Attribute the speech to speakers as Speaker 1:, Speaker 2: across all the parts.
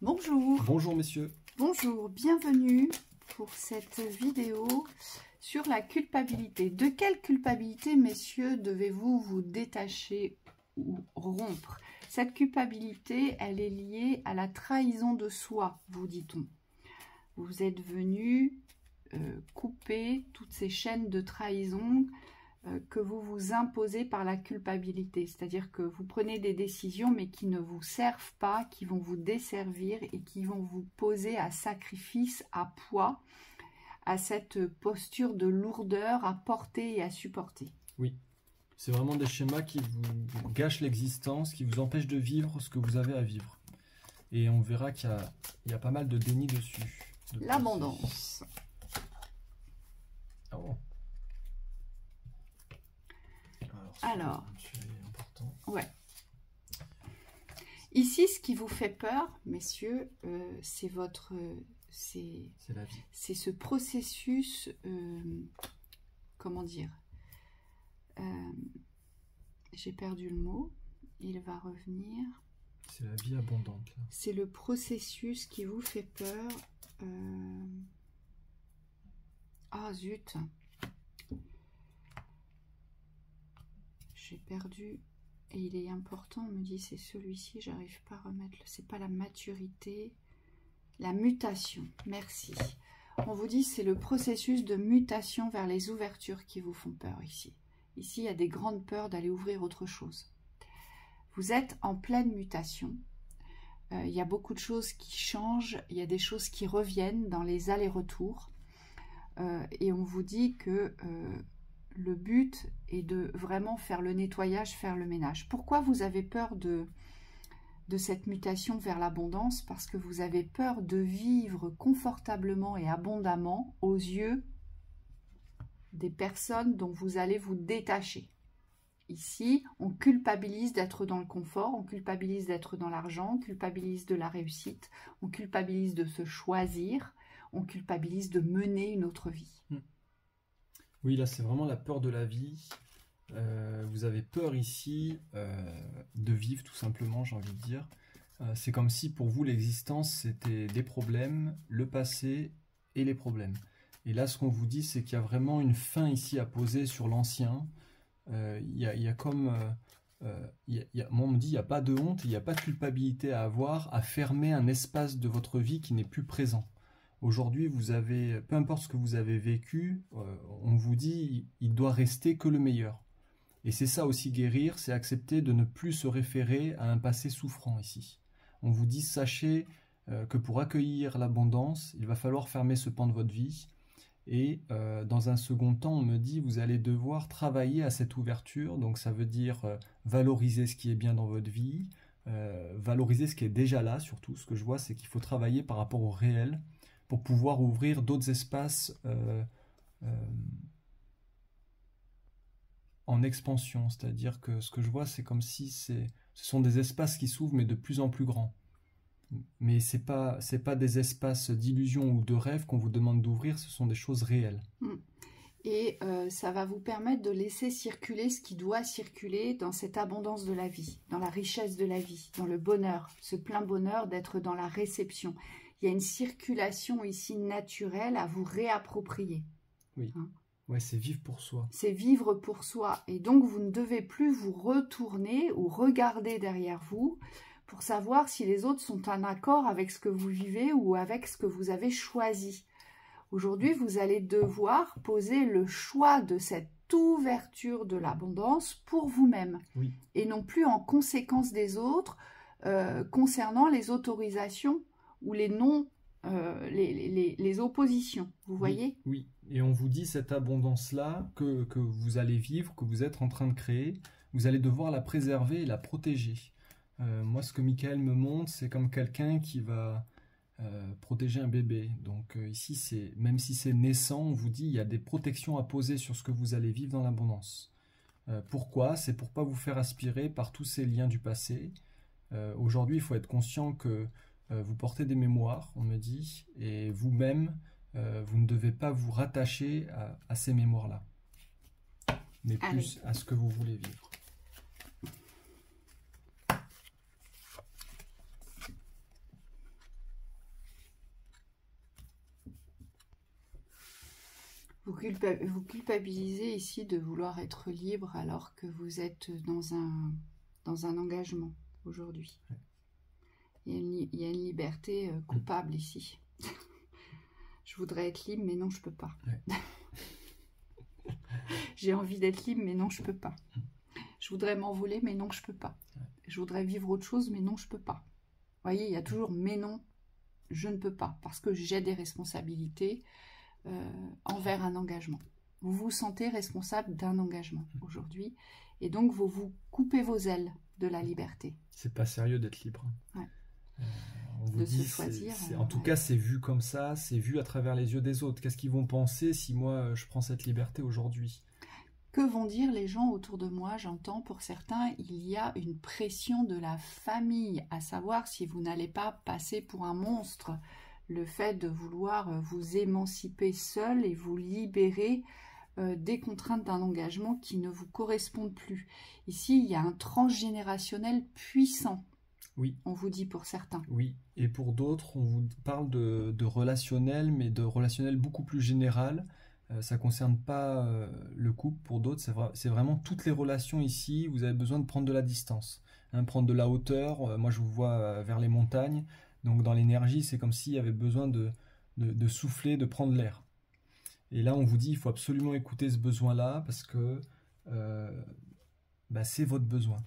Speaker 1: Bonjour.
Speaker 2: Bonjour messieurs.
Speaker 1: Bonjour, bienvenue pour cette vidéo sur la culpabilité. De quelle culpabilité, messieurs, devez-vous vous détacher ou rompre? Cette culpabilité, elle est liée à la trahison de soi, vous dit-on. Vous êtes venu couper toutes ces chaînes de trahison que vous vous imposez par la culpabilité. C'est-à-dire que vous prenez des décisions mais qui ne vous servent pas, qui vont vous desservir et qui vont vous poser à sacrifice, à poids, à cette posture de lourdeur à porter et à supporter.
Speaker 2: Oui, c'est vraiment des schémas qui vous gâchent l'existence, qui vous empêchent de vivre ce que vous avez à vivre. Et on verra qu'il y a pas mal de déni dessus.
Speaker 1: L'abondance.
Speaker 2: Oh. Alors,
Speaker 1: ouais. Ici, ce qui vous fait peur, messieurs, c'est votre... c'est
Speaker 2: la vie.
Speaker 1: C'est ce processus, comment dire, j'ai perdu le mot, il va revenir.
Speaker 2: C'est la vie abondante.
Speaker 1: C'est le processus qui vous fait peur. Ah zut, j'ai perdu. Et il est important, on me dit, c'est celui-ci, j'arrive pas à remettre, c'est pas la maturité, la mutation, merci. On vous dit, c'est le processus de mutation vers les ouvertures qui vous font peur ici. Ici, il y a des grandes peurs d'aller ouvrir autre chose. Vous êtes en pleine mutation. Il y a beaucoup de choses qui changent, il y a des choses qui reviennent dans les allers-retours. Et on vous dit que... le but est de vraiment faire le nettoyage, faire le ménage. Pourquoi vous avez peur de cette mutation vers l'abondance? Parce que vous avez peur de vivre confortablement et abondamment aux yeux des personnes dont vous allez vous détacher. Ici, on culpabilise d'être dans le confort, on culpabilise d'être dans l'argent, on culpabilise de la réussite, on culpabilise de se choisir, on culpabilise de mener une autre vie.
Speaker 2: Oui, là, c'est vraiment la peur de la vie. Vous avez peur ici de vivre, tout simplement, j'ai envie de dire. C'est comme si, pour vous, l'existence, c'était des problèmes, le passé et les problèmes. Et là, ce qu'on vous dit, c'est qu'il y a vraiment une fin ici à poser sur l'ancien. Il y a comme... moi, on me dit, il n'y a pas de honte, il n'y a pas de culpabilité à avoir, à fermer un espace de votre vie qui n'est plus présent. Aujourd'hui, vous avez, peu importe ce que vous avez vécu, on vous dit, il doit rester que le meilleur. Et c'est ça aussi guérir, c'est accepter de ne plus se référer à un passé souffrant ici. On vous dit, sachez que pour accueillir l'abondance, il va falloir fermer ce pan de votre vie. Et dans un second temps, on me dit, vous allez devoir travailler à cette ouverture. Donc ça veut dire valoriser ce qui est bien dans votre vie, valoriser ce qui est déjà là, surtout. Ce que je vois, c'est qu'il faut travailler par rapport au réel, pour pouvoir ouvrir d'autres espaces en expansion. C'est-à-dire que ce que je vois, c'est comme si ce sont des espaces qui s'ouvrent, mais de plus en plus grands. Mais c'est pas des espaces d'illusion ou de rêve qu'on vous demande d'ouvrir, ce sont des choses réelles.
Speaker 1: Et ça va vous permettre de laisser circuler ce qui doit circuler dans cette abondance de la vie, dans la richesse de la vie, dans le bonheur, ce plein bonheur d'être dans la réception. Il y a une circulation ici naturelle à vous réapproprier.
Speaker 2: Oui, ouais, c'est vivre pour soi.
Speaker 1: C'est vivre pour soi. Et donc, vous ne devez plus vous retourner ou regarder derrière vous pour savoir si les autres sont en accord avec ce que vous vivez ou avec ce que vous avez choisi. Aujourd'hui, vous allez devoir poser le choix de cette ouverture de l'abondance pour vous-même.
Speaker 2: Oui.
Speaker 1: Et non plus en conséquence des autres concernant les autorisations ou les non, les oppositions, vous voyez?
Speaker 2: Oui, et on vous dit cette abondance-là que vous allez vivre, que vous êtes en train de créer, vous allez devoir la préserver et la protéger. Moi, ce que Michael me montre, c'est comme quelqu'un qui va protéger un bébé. Donc ici, même si c'est naissant, on vous dit il y a des protections à poser sur ce que vous allez vivre dans l'abondance. Pourquoi? C'est pour ne pas vous faire aspirer par tous ces liens du passé. Aujourd'hui, il faut être conscient que vous portez des mémoires, on me dit, et vous-même, vous ne devez pas vous rattacher à ces mémoires-là, mais plus à ce que vous voulez vivre.
Speaker 1: Vous culpabilisez ici de vouloir être libre alors que vous êtes dans un engagement aujourd'hui.
Speaker 2: Ouais.
Speaker 1: Il y a une liberté coupable ici. Je voudrais être libre, mais non, je peux pas.
Speaker 2: Ouais.
Speaker 1: J'ai envie d'être libre, mais non, je peux pas. Je voudrais m'envoler, mais non, je peux pas.
Speaker 2: Ouais.
Speaker 1: Je voudrais vivre autre chose, mais non, je peux pas. Vous voyez, il y a toujours mais non, je ne peux pas, parce que j'ai des responsabilités envers un engagement. Vous vous sentez responsable d'un engagement aujourd'hui, et donc vous vous coupez vos ailes de la liberté.
Speaker 2: C'est pas sérieux d'être libre.
Speaker 1: Ouais.
Speaker 2: On vous
Speaker 1: De
Speaker 2: dit,
Speaker 1: se choisir.
Speaker 2: en tout cas, c'est vu comme ça, c'est vu à travers les yeux des autres. Qu'est-ce qu'ils vont penser si moi, je prends cette liberté aujourd'hui?
Speaker 1: Que vont dire les gens autour de moi? J'entends pour certains, il y a une pression de la famille, à savoir si vous n'allez pas passer pour un monstre. Le fait de vouloir vous émanciper seul et vous libérer des contraintes d'un engagement qui ne vous correspondent plus. Ici, il y a un transgénérationnel puissant.
Speaker 2: Oui.
Speaker 1: On vous dit pour certains.
Speaker 2: Oui, et pour d'autres, on vous parle de relationnel, mais de relationnel beaucoup plus général. Ça ne concerne pas le couple. Pour d'autres, c'est vraiment toutes les relations ici. Vous avez besoin de prendre de la distance, hein, prendre de la hauteur. Moi, je vous vois vers les montagnes. Donc, dans l'énergie, c'est comme s'il y avait besoin de souffler, de prendre l'air. Et là, on vous dit, il faut absolument écouter ce besoin-là parce que c'est votre besoin.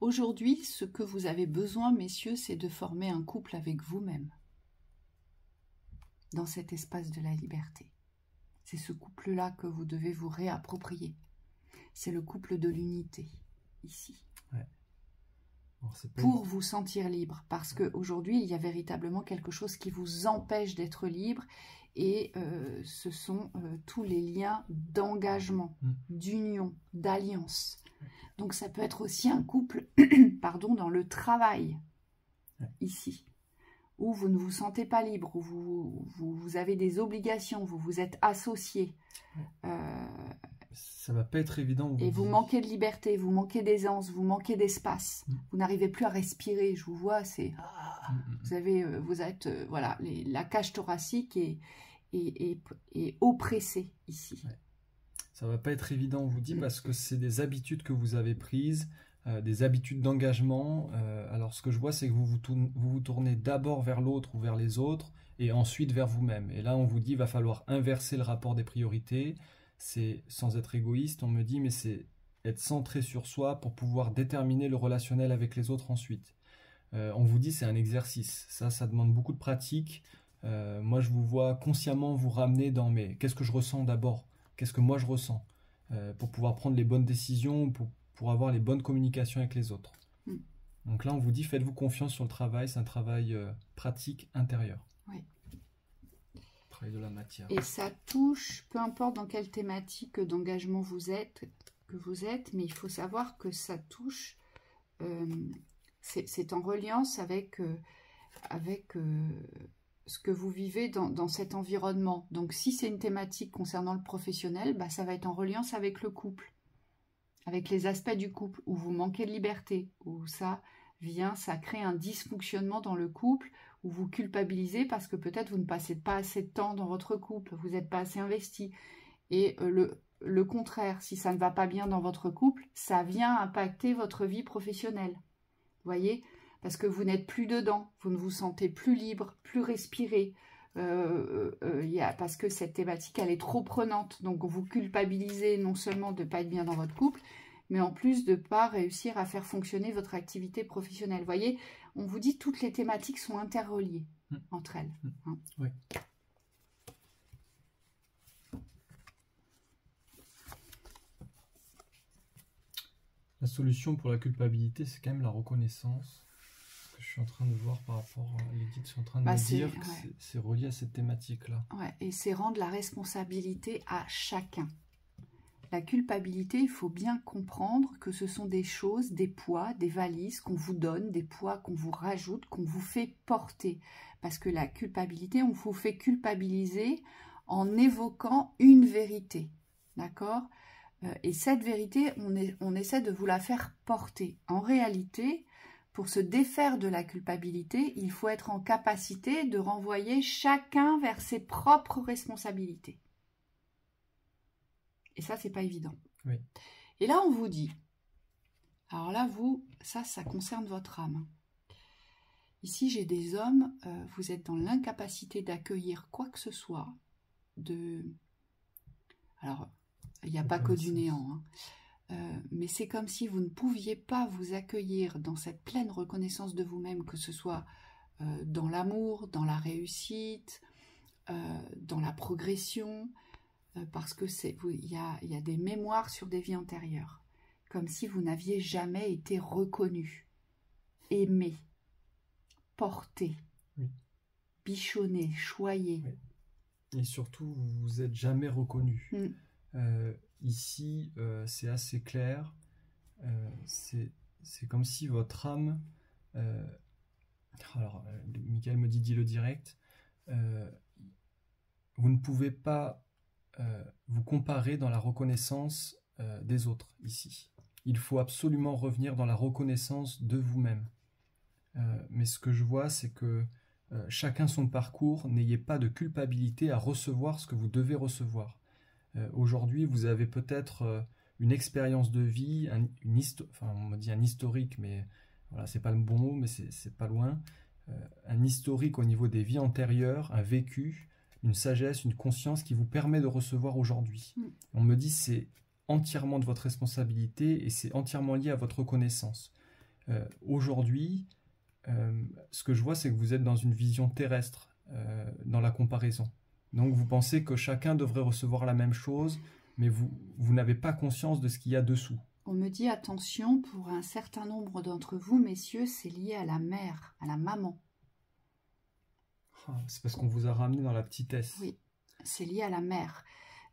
Speaker 1: Aujourd'hui, ce que vous avez besoin, messieurs, c'est de former un couple avec vous-même, dans cet espace de la liberté. C'est ce couple-là que vous devez vous réapproprier. C'est le couple de l'unité, ici. Ouais. Alors, pour vous sentir libre, parce qu'aujourd'hui, il y a véritablement quelque chose qui vous empêche d'être libre, et ce sont tous les liens d'engagement, d'union, d'alliance. Donc ça peut être aussi un couple pardon, dans le travail, ici, où vous ne vous sentez pas libre, où vous avez des obligations, vous vous êtes associés.
Speaker 2: Ça va pas être évident.
Speaker 1: Vous manquez de liberté, vous manquez d'aisance, vous manquez d'espace. Vous n'arrivez plus à respirer, je vous vois, c'est... Vous êtes, voilà, la cage thoracique est oppressée ici. Ouais.
Speaker 2: Ça va pas être évident, on vous dit, parce que c'est des habitudes que vous avez prises, des habitudes d'engagement. Alors, ce que je vois, c'est que vous vous tournez d'abord vers l'autre ou vers les autres, et ensuite vers vous-même. Et là, on vous dit, il va falloir inverser le rapport des priorités. C'est, sans être égoïste, on me dit, mais c'est être centré sur soi pour pouvoir déterminer le relationnel avec les autres ensuite. On vous dit, c'est un exercice. Ça demande beaucoup de pratique. Moi, je vous vois consciemment vous ramener dans, mais qu'est-ce que je ressens d'abord ? Qu'est-ce que moi je ressens pour pouvoir prendre les bonnes décisions, pour avoir les bonnes communications avec les autres. Donc là, on vous dit, faites-vous confiance sur le travail. C'est un travail pratique intérieur.
Speaker 1: Oui.
Speaker 2: Travail de la matière.
Speaker 1: Et ça touche, peu importe dans quelle thématique d'engagement vous êtes, mais il faut savoir que ça touche, c'est en reliance avec ce que vous vivez dans cet environnement. Donc, si c'est une thématique concernant le professionnel, ça va être en reliance avec le couple, avec les aspects du couple, où vous manquez de liberté, où ça crée un dysfonctionnement dans le couple, où vous culpabilisez parce que peut-être vous ne passez pas assez de temps dans votre couple, vous n'êtes pas assez investi. Et le contraire, si ça ne va pas bien dans votre couple, ça vient impacter votre vie professionnelle. Vous voyez ? Parce que vous n'êtes plus dedans, vous ne vous sentez plus libre, plus respiré, parce que cette thématique, elle est trop prenante. Donc, vous culpabilisez non seulement de ne pas être bien dans votre couple, mais en plus de ne pas réussir à faire fonctionner votre activité professionnelle. Vous voyez, on vous dit toutes les thématiques sont interreliées entre elles. Hein.
Speaker 2: Oui. La solution pour la culpabilité, c'est quand même la reconnaissance. Je suis en train de voir par rapport à l'édite, je suis en train de me dire que c'est relié à cette thématique-là.
Speaker 1: Ouais, et c'est rendre la responsabilité à chacun. La culpabilité, il faut bien comprendre que ce sont des choses, des poids, des valises qu'on vous donne, des poids qu'on vous rajoute, qu'on vous fait porter. Parce que la culpabilité, on vous fait culpabiliser en évoquant une vérité. D'accord ? Et cette vérité, on essaie de vous la faire porter. En réalité, pour se défaire de la culpabilité, il faut être en capacité de renvoyer chacun vers ses propres responsabilités. Et ça, c'est pas évident.
Speaker 2: Oui.
Speaker 1: Et là, on vous dit, alors là, vous, ça concerne votre âme. Ici, j'ai des hommes, vous êtes dans l'incapacité d'accueillir quoi que ce soit de... Alors, il n'y a pas que du néant, hein. Mais c'est comme si vous ne pouviez pas vous accueillir dans cette pleine reconnaissance de vous-même, que ce soit dans l'amour, dans la réussite, dans la progression, parce que il y a des mémoires sur des vies antérieures, comme si vous n'aviez jamais été reconnu, aimé, porté,
Speaker 2: oui.
Speaker 1: bichonné, choyé.
Speaker 2: Oui. Et surtout, vous vous êtes jamais reconnu. Ici, c'est assez clair. C'est comme si votre âme... alors, Michael me dit, dis-le direct. Vous ne pouvez pas vous comparer dans la reconnaissance des autres ici. Il faut absolument revenir dans la reconnaissance de vous-même. Mais ce que je vois, c'est que chacun son parcours, n'ayez pas de culpabilité à recevoir ce que vous devez recevoir. Aujourd'hui, vous avez peut-être une expérience de vie, on me dit un historique, mais voilà, c'est pas le bon mot, mais c'est pas loin. Un historique au niveau des vies antérieures, un vécu, une sagesse, une conscience qui vous permet de recevoir aujourd'hui. On me dit c'est entièrement de votre responsabilité et c'est entièrement lié à votre reconnaissance. Aujourd'hui, ce que je vois, c'est que vous êtes dans une vision terrestre, dans la comparaison. Donc vous pensez que chacun devrait recevoir la même chose, mais vous n'avez pas conscience de ce qu'il y a dessous.
Speaker 1: On me dit attention, pour un certain nombre d'entre vous, messieurs, c'est lié à la mère, à la maman.
Speaker 2: C'est parce qu'on vous a ramené dans la petitesse.
Speaker 1: Oui, c'est lié à la mère.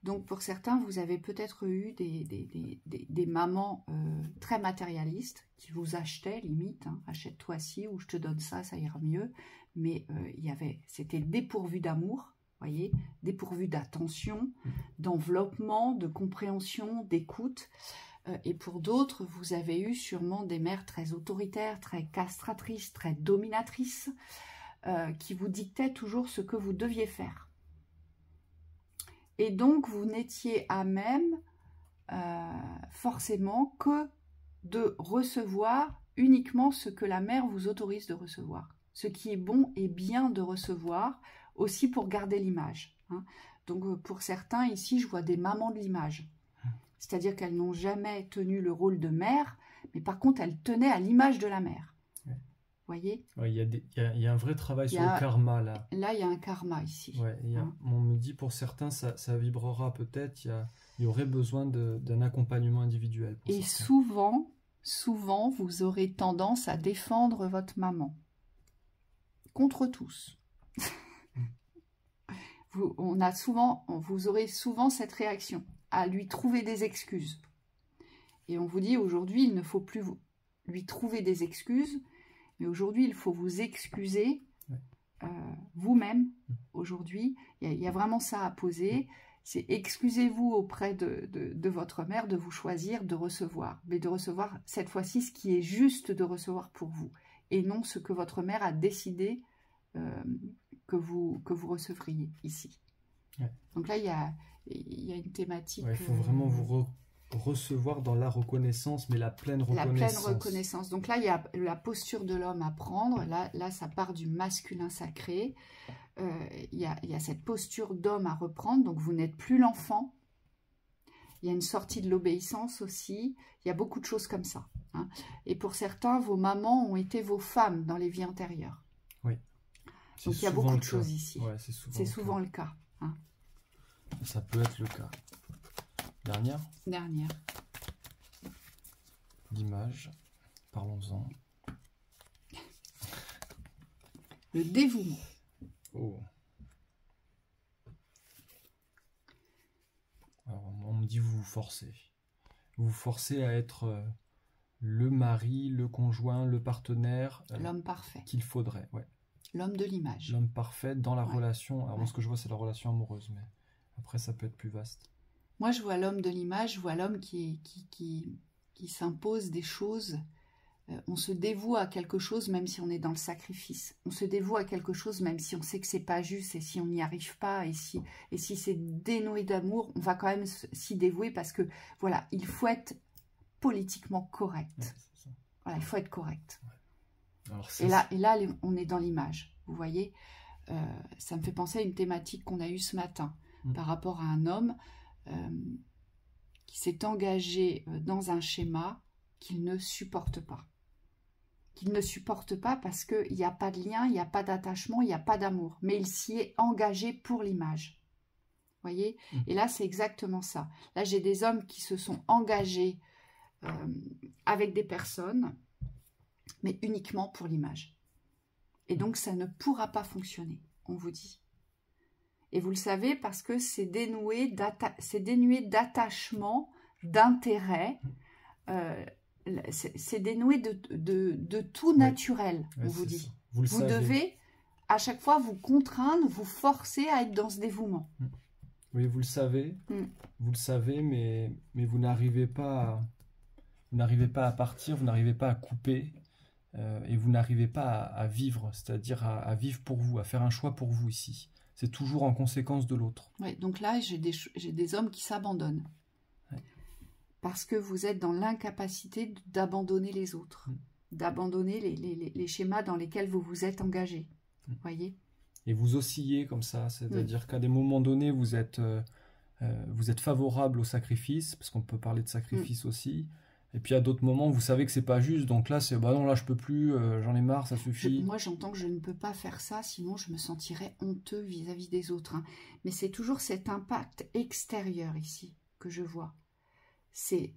Speaker 1: Donc pour certains, vous avez peut-être eu des mamans très matérialistes qui vous achetaient limite, hein, achète-toi ci ou je te donne ça, ça ira mieux. Mais c'était dépourvu d'amour, voyez, dépourvu d'attention, d'enveloppement, de compréhension, d'écoute. Et pour d'autres, vous avez eu sûrement des mères très autoritaires, très castratrices, très dominatrices, qui vous dictaient toujours ce que vous deviez faire. Et donc, vous n'étiez à même forcément que de recevoir uniquement ce que la mère vous autorise de recevoir. Ce qui est bon et bien de recevoir, aussi pour garder l'image. Hein. Donc, pour certains, ici, je vois des mamans de l'image. C'est-à-dire qu'elles n'ont jamais tenu le rôle de mère, mais par contre, elles tenaient à l'image de la mère. Voyez,
Speaker 2: il y a un vrai travail sur le karma là.
Speaker 1: Là, il y a un karma ici.
Speaker 2: Ouais, on me dit pour certains, ça vibrera peut-être. Il y aurait besoin d'un accompagnement individuel.
Speaker 1: Et souvent, vous aurez tendance à défendre votre maman contre tous. Vous aurez souvent cette réaction à lui trouver des excuses. Et on vous dit aujourd'hui, il ne faut plus lui trouver des excuses. Mais aujourd'hui, il faut vous excuser vous-même. Aujourd'hui, il y a vraiment ça à poser. C'est excusez-vous auprès de votre mère de vous choisir de recevoir. Mais de recevoir cette fois-ci ce qui est juste de recevoir pour vous. Et non ce que votre mère a décidé que vous recevriez ici. Ouais. Donc là, il y a une thématique...
Speaker 2: Il faut vraiment vous recevoir dans la reconnaissance, mais la pleine reconnaissance.
Speaker 1: La pleine reconnaissance. Donc là, il y a la posture de l'homme à prendre. Là, ça part du masculin sacré. Il y a cette posture d'homme à reprendre. Donc, vous n'êtes plus l'enfant. Il y a une sortie de l'obéissance aussi. Il y a beaucoup de choses comme ça. Hein. Et pour certains, vos mamans ont été vos femmes dans les vies antérieures.
Speaker 2: Oui.
Speaker 1: Donc, il y a beaucoup de choses ici.
Speaker 2: Ouais, c'est
Speaker 1: souvent le cas. Hein.
Speaker 2: Ça peut être le cas. Dernière. L'image. Parlons-en.
Speaker 1: Le dévouement.
Speaker 2: Oh. Alors, on me dit vous vous forcez. Vous vous forcez à être le mari, le conjoint, le partenaire.
Speaker 1: L'homme parfait.
Speaker 2: Qu'il faudrait, ouais.
Speaker 1: L'homme de l'image.
Speaker 2: L'homme parfait dans la relation. Alors, moi, ce que je vois, c'est la relation amoureuse, mais après, ça peut être plus vaste.
Speaker 1: Moi, je vois l'homme de l'image, je vois l'homme qui s'impose des choses On se dévoue à quelque chose même si on est dans le sacrifice. On se dévoue à quelque chose même si on sait que c'est pas juste et si on n'y arrive pas et si c'est dénoué d'amour, on va quand même s'y dévouer parce que voilà, il faut être politiquement correct.
Speaker 2: Ouais,
Speaker 1: voilà, il faut être correct.
Speaker 2: Ouais. Alors,
Speaker 1: et là, on est dans l'image. Vous voyez, ça me fait penser à une thématique qu'on a eue ce matin par rapport à un homme qui s'est engagé dans un schéma qu'il ne supporte pas. Qu'il ne supporte pas parce qu'il n'y a pas de lien, il n'y a pas d'attachement, il n'y a pas d'amour. Mais il s'y est engagé pour l'image. Vous voyez? Et là, c'est exactement ça. Là, j'ai des hommes qui se sont engagés avec des personnes, mais uniquement pour l'image. Et donc, ça ne pourra pas fonctionner, on vous dit. Et vous le savez parce que c'est dénué d'attachement, d'intérêt, c'est dénué de tout naturel, on vous dit. Vous devez à chaque fois vous contraindre, vous forcer à être dans ce dévouement.
Speaker 2: Oui, vous le savez, mais vous n'arrivez pas à partir, vous n'arrivez pas à couper et vous n'arrivez pas à vivre, c'est-à-dire à vivre pour vous, à faire un choix pour vous ici. C'est toujours en conséquence de l'autre.
Speaker 1: Oui, donc là, j'ai des hommes qui s'abandonnent. Parce que vous êtes dans l'incapacité d'abandonner les autres, d'abandonner les schémas dans lesquels vous vous êtes engagé. Voyez ?
Speaker 2: Et vous oscillez comme ça, c'est-à-dire qu'à des moments donnés, vous êtes favorable au sacrifice, parce qu'on peut parler de sacrifice aussi, et puis à d'autres moments, vous savez que c'est pas juste, donc là, c'est bah non, là, je peux plus, j'en ai marre, ça suffit.
Speaker 1: Moi, j'entends que je ne peux pas faire ça, sinon je me sentirais honteux vis-à-vis des autres. Hein. Mais c'est toujours cet impact extérieur ici que je vois. C'est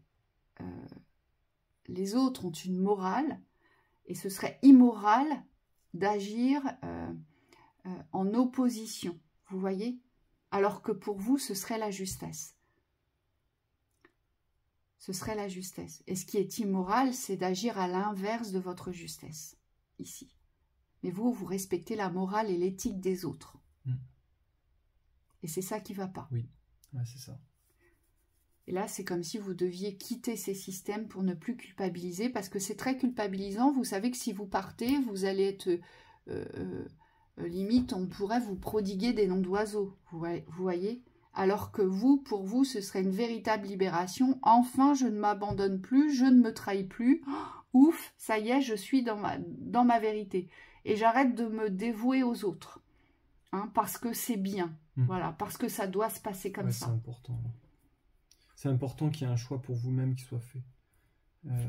Speaker 1: les autres ont une morale et ce serait immoral d'agir en opposition, vous voyez, alors que pour vous ce serait la justesse. Ce serait la justesse. Et ce qui est immoral, c'est d'agir à l'inverse de votre justesse ici. Mais vous respectez la morale et l'éthique des autres. Et c'est ça qui ne va pas.
Speaker 2: Oui, ouais, c'est ça.
Speaker 1: Et là, c'est comme si vous deviez quitter ces systèmes pour ne plus culpabiliser, parce que c'est très culpabilisant. Vous savez que si vous partez, vous allez être... limite, on pourrait vous prodiguer des noms d'oiseaux, vous voyez? Alors que pour vous, ce serait une véritable libération. Enfin, je ne m'abandonne plus, je ne me trahis plus. Oh, ouf, ça y est, je suis dans ma vérité. Et j'arrête de me dévouer aux autres. Hein, parce que c'est bien. Voilà, parce que ça doit se passer comme ça.
Speaker 2: C'est important. C'est important qu'il y ait un choix pour vous-même qui soit fait.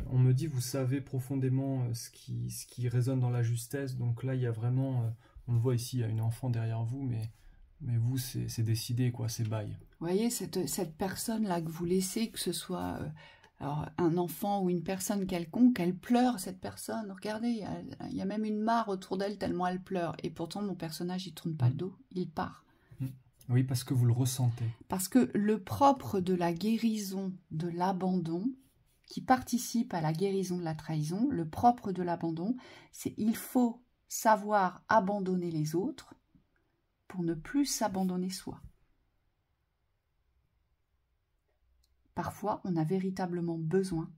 Speaker 2: On me dit, vous savez profondément ce qui résonne dans la justesse. Donc là, il y a vraiment... on le voit ici, il y a une enfant derrière vous, mais vous, c'est décidé, quoi, c'est bail.
Speaker 1: Vous voyez, cette personne-là que vous laissez, que ce soit alors, un enfant ou une personne quelconque, elle pleure, cette personne. Regardez, il y a même une mare autour d'elle tellement elle pleure. Et pourtant, mon personnage, il ne tourne pas le dos, il part.
Speaker 2: Oui, parce que vous le ressentez.
Speaker 1: Parce que le propre de la guérison de l'abandon, qui participe à la guérison de la trahison, le propre de l'abandon, c'est il faut savoir abandonner les autres pour ne plus s'abandonner soi. Parfois, on a véritablement besoin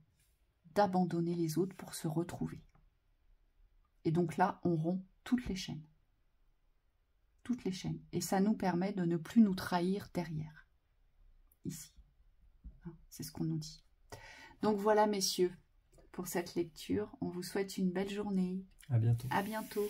Speaker 1: d'abandonner les autres pour se retrouver. Et donc là, on rompt toutes les chaînes. Toutes les chaînes. Et ça nous permet de ne plus nous trahir derrière. Ici. C'est ce qu'on nous dit. Donc voilà, messieurs, pour cette lecture. On vous souhaite une belle journée.
Speaker 2: À bientôt.
Speaker 1: À bientôt.